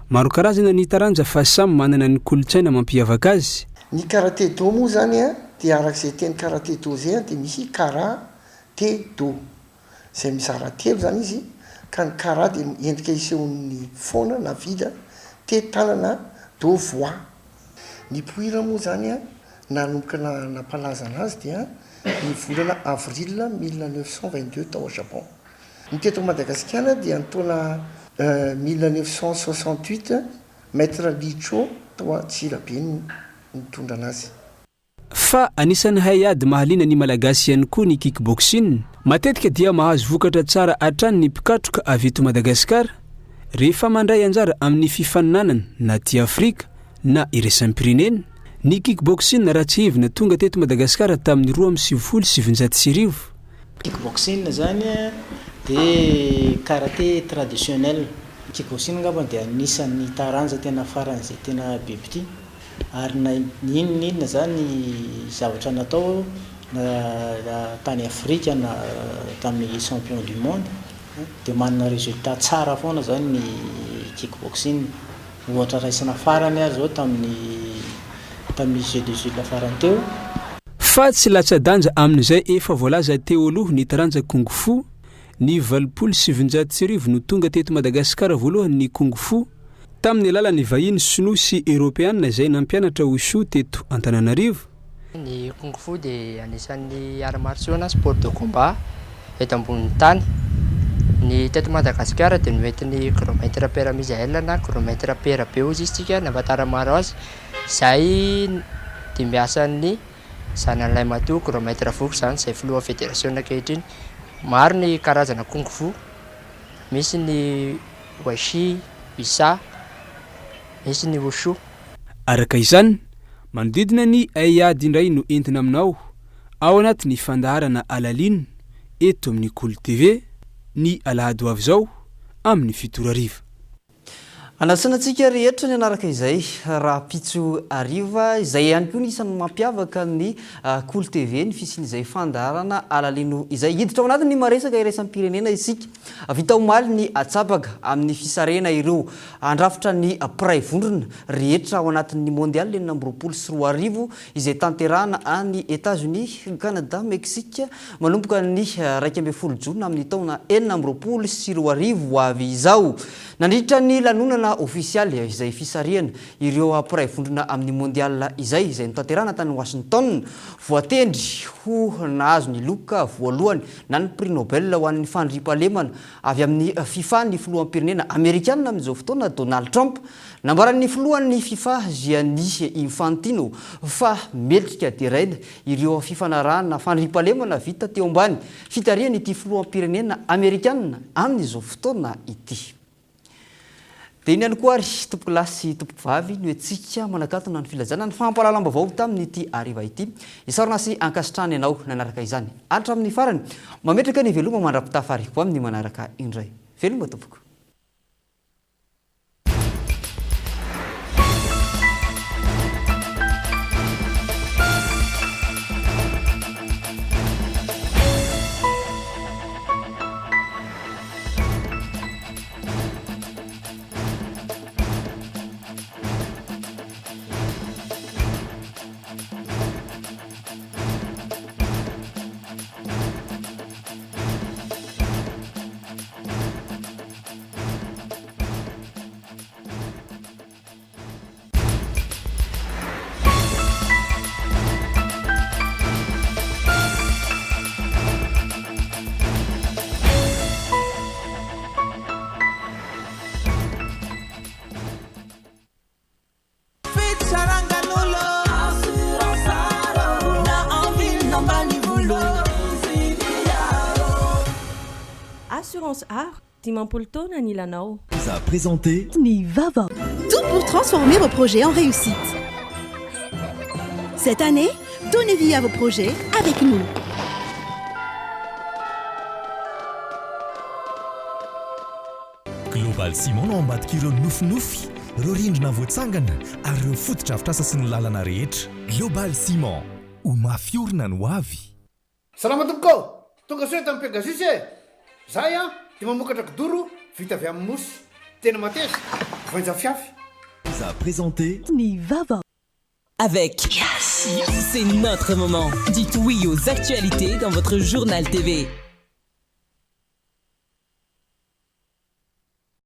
Maro karazana ny taranja fa samy manana ny kolotsaina mampiavaka azy. Ny karaté do moa zany dia arak'izay teny karaté do zay dia misy karaté do zay mizara telo zany izy ka ny kara dia endrika isehon'ny faona na vida te tanana do voix. Ny poira moa zany nanomboka nampalaza anazy dia ny volana avril 1922 tao Japon. Ny teto Madagasikara dia ny taona 1968 maître Licho tao Antsirabe nitondra anazy. Fa anisan'ny haiady mahaliana ny malagasy ihany koa ny kickboxing. Matetika dia mahazo vokatra tsara hatrany ny mpikatroka avy eto Madagasikara rehefa mandray anjara amin'ny fifaninanana na ty Afrika na iraisam-pirenena. Ny kickboxing raha tsy hevina tonga teto Madagasikara tamin'ny 2019. Kickboxing zany dia karaté traditionnel. Kickboxing ngamba dia anisan'ny taranja tena faran'izay tena bebity ary na inona zany zavatra natao tany Afrika na tamin'ny champion du monde dia manana résultat tsara foana zany ny kickboxing. Ohatra raisina farany ary zao tamin'ny Jeux des Jules farany teo. Fa tsy latsa-danja amin'izay efa voalaza teo aloha ny taranja kung fu. Ny 27 no tonga teto Madagasikara voalohany ny kung fu tamin'ny alalan'ny vahiny sinoa sy européenne izay nampianatra wushu teto Antananarivo. Ny kung fu dia anisan'ny arts martiaux na sport de combat eto ambonin'ny tany. Ny teto Madagasikara dia noentin'ny kilomètre paire Misael na kilomètre paire Béoziska na afatara maro azy. Izay dia miasan'ny zanan'ilay matoa kilomètre foko zany izay filoha fédération ankehitriny. Maro ny karazana kung fu, misy ny washi, wisa, misy ny wushu. Araka izany, manodidina ny aiady indray no entina aminao ao anatin'ny fandaharana alalino eto amin'ny Cool TV ny alahady ho avy zao amin'ny 7:00. Anasanantsika rehetra ny anaraka izay raha pitso ariva izay ihany koa isan'ny mampiavaka ny Cool TV ny fisian'izay fandaharana alalino izay hiditra ao anatin'ny maresaka iraisam-pirenena isika. Vita omaly ny atsapaka amin'ny fisarena ireo andrafitra ny pray vondrona rehetra ao anatin'ny mondial 2024 izay tanterahana any États-Unis, Canada, Mexique manomboka ny 12 jona amin'ny taona 2024 ho avy izao. Nandritra ny lanonana ofisialy izay fisariana ireo pray vondrona amin'ny mondial izay notanterahana tany Washington, voatendry ho nahazo ny loka voalohany na ny prix Nobel ho an'ny fandriampahalemana avy amin'ny FIFA ny filoham-pirenena Amerikanina amin'izao fotoana Donald Trump. Nambaran'ny filohan'ny FIFA Gianni Infantino fa metrika diraina ireo fifanarahana fandriampahalemana vita teo ambany fitariana ity filoham-pirenena Amerikanina amin'izao fotoana ity. Dia iny ihany koa ary tompoko lahy sy tompoko vavy no antsika manakatona ny filazana ny fampahalalam-baovao tamin'ity ariva ity. Isarona sy ankasitrany ianao nanaraka izany. Alitra amin'ny farany mametraka ny veloma mandra-pitafary ho amin'ny manaraka indray. Veloma tompoko. Assurance Art, dimampolo taona ny ilanao. Ça a présenté Nivava. Tout pour transformer vos projets en réussite. Cette année, donnez vie à vos projets avec nous. Global Ciment no ambadik'ireo nofinofy, ireo rindrina voatsangana ary ireo fotodrafitrasa sy ny lalana rehetra. Global Ciment, ho mafiorina no avy. Salama tompoko, tonga soa tamin'ny Pegasus e. Zahay dia mamokatra kidoro vita avy amin'ny mosy. Tena mateza, voanja fiafy. Ça a présenté Nivava. Avec Yes, c'est notre moment. Dites oui aux actualités dans votre journal TV.